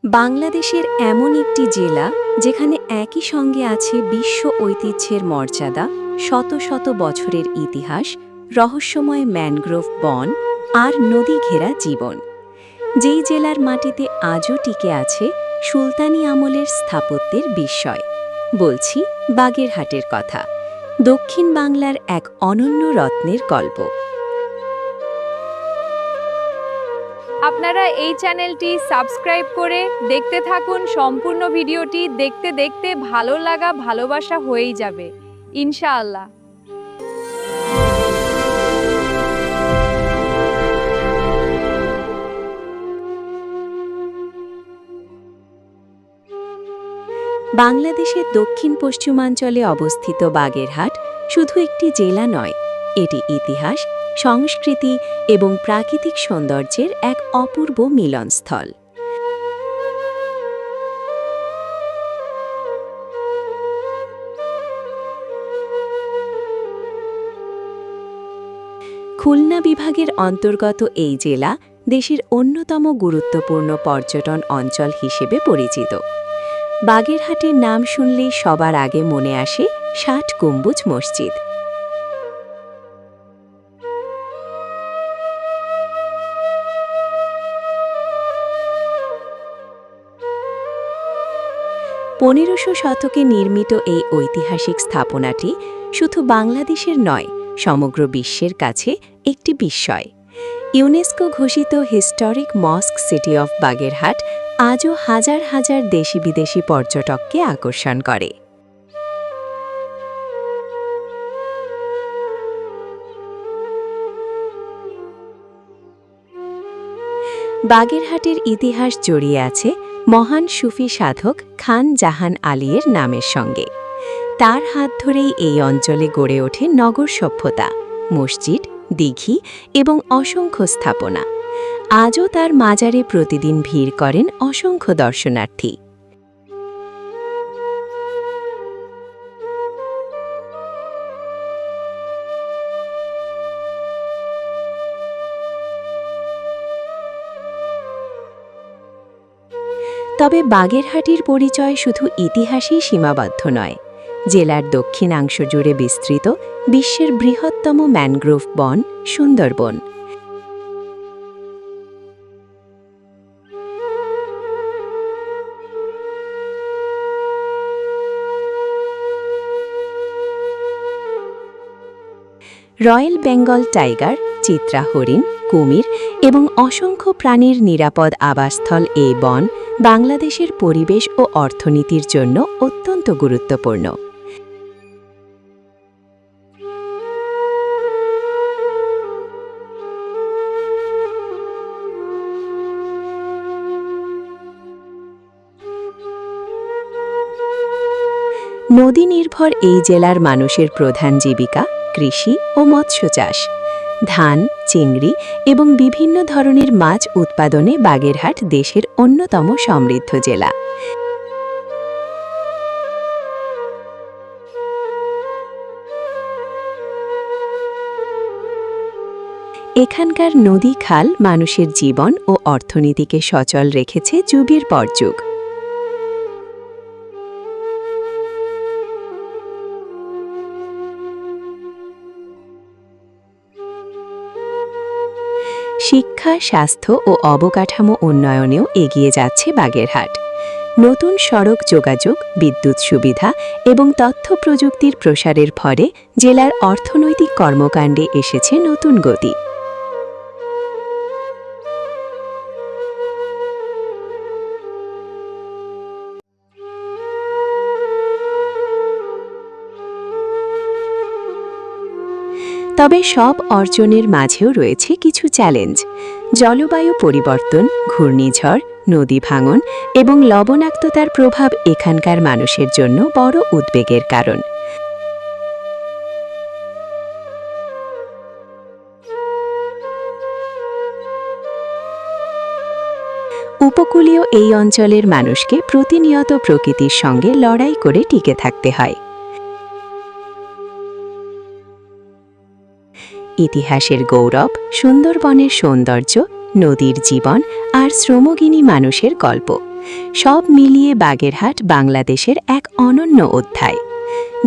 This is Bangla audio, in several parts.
বাংলাদেশের এমন একটি জেলা যেখানে একই সঙ্গে আছে বিশ্ব ঐতিহ্যের মর্যাদা, শত শত বছরের ইতিহাস, রহস্যময় ম্যানগ্রোভ বন আর নদী ঘেরা জীবন। যেই জেলার মাটিতে আজও টিকে আছে সুলতানি আমলের স্থাপত্যের বিস্ময়। বলছি বাগেরহাটের কথা, দক্ষিণ বাংলার এক অনন্য রত্নের গল্প। আপনারা এই চ্যানেলটি সাবস্ক্রাইব করে দেখতে থাকুন। সম্পূর্ণ ভিডিওটি দেখতে দেখতে ভালো লাগা ভালোবাসা হয়েই যাবে ইনশাআল্লাহ। বাংলাদেশের দক্ষিণ পশ্চিমাঞ্চলে অবস্থিত বাগেরহাট শুধু একটি জেলা নয়, এটি ইতিহাস, সংস্কৃতি এবং প্রাকৃতিক সৌন্দর্যের এক অপূর্ব মিলনস্থল। খুলনা বিভাগের অন্তর্গত এই জেলা দেশের অন্যতম গুরুত্বপূর্ণ পর্যটন অঞ্চল হিসেবে পরিচিত। বাগেরহাটের নাম শুনলেই সবার আগে মনে আসে ৬০ গম্বুজ মসজিদ। পনেরোশো শতকে নির্মিত এই ঐতিহাসিক স্থাপনাটি শুধু বাংলাদেশের নয়, সমগ্র বিশ্বের কাছে একটি বিস্ময়। ইউনেস্কো ঘোষিত হিস্টোরিক মস্ক সিটি অফ বাগেরহাট আজও হাজার হাজার দেশি বিদেশি পর্যটককে আকর্ষণ করে। বাগেরহাটের ইতিহাস জড়িয়ে আছে মহান সুফি সাধক খান জাহান আলীর নামের সঙ্গে। তার হাত ধরেই এই অঞ্চলে গড়ে ওঠে নগর সভ্যতা, মসজিদ, দিঘি এবং অসংখ্য স্থাপনা। আজও তার মাজারে প্রতিদিন ভিড় করেন অসংখ্য দর্শনার্থী। তবে বাগেরহাটের পরিচয় শুধু ইতিহাসেই সীমাবদ্ধ নয়। জেলার দক্ষিণাংশ জুড়ে বিস্তৃত বিশ্বের বৃহত্তম ম্যানগ্রোভ বন সুন্দরবন। রয়্যাল বেঙ্গল টাইগার, চিত্রা হরিণ, কুমির এবং অসংখ্য প্রাণীর নিরাপদ আবাসস্থল এই বন বাংলাদেশের পরিবেশ ও অর্থনীতির জন্য অত্যন্ত গুরুত্বপূর্ণ। নদী নির্ভর এই জেলার মানুষের প্রধান জীবিকা কৃষি ও মৎস্য চাষ। ধান, চিংড়ি এবং বিভিন্ন ধরনের মাছ উৎপাদনে বাগেরহাট দেশের অন্যতম সমৃদ্ধ জেলা। এখানকার নদী খাল মানুষের জীবন ও অর্থনীতিকে সচল রেখেছে যুগের পর যুগ। শিক্ষা, স্বাস্থ্য ও অবকাঠামো উন্নয়নেও এগিয়ে যাচ্ছে বাগেরহাট। নতুন সড়ক যোগাযোগ, বিদ্যুৎ সুবিধা এবং তথ্য প্রযুক্তির প্রসারের ফলে জেলার অর্থনৈতিক কর্মকাণ্ডে এসেছে নতুন গতি। তবে সব অর্জনের মাঝেও রয়েছে কিছু চ্যালেঞ্জ। জলবায়ু পরিবর্তন, ঘূর্ণিঝড়, নদী ভাঙন এবং লবণাক্ততার প্রভাব এখানকার মানুষের জন্য বড় উদ্বেগের কারণ। উপকূলীয় এই অঞ্চলের মানুষকে প্রতিনিয়ত প্রকৃতির সঙ্গে লড়াই করে টিকে থাকতে হয়। ইতিহাসের গৌরব, সুন্দরবনের সৌন্দর্য, নদীর জীবন আর শ্রমগিনী মানুষের গল্প সব মিলিয়ে বাগেরহাট বাংলাদেশের এক অনন্য অধ্যায়,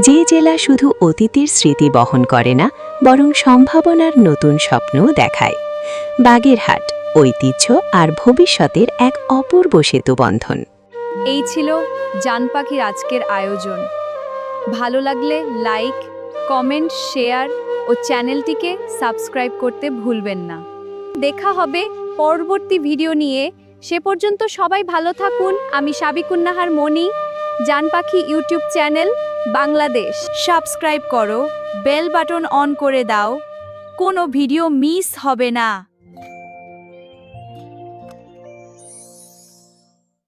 যে জেলা শুধু অতীতের স্মৃতি বহন করে না, বরং সম্ভাবনার নতুন স্বপ্নও দেখায়। বাগেরহাট ঐতিহ্য আর ভবিষ্যতের এক অপূর্ব সেতুবন্ধন। এই ছিল জান পাখির আজকের আয়োজন। ভালো লাগলে লাইক, কমেন্ট, শেয়ার ও চ্যানেলটিকে সাবস্ক্রাইব করতে ভুলবেন না। দেখা হবে পরবর্তী ভিডিও নিয়ে। সে পর্যন্ত সবাই ভালো থাকুন। আমি সাবিকুন্নাহার মনি, জান পাখি ইউটিউব চ্যানেল বাংলাদেশ। সাবস্ক্রাইব করো, বেল বাটন অন করে দাও, কোনো ভিডিও মিস হবে না।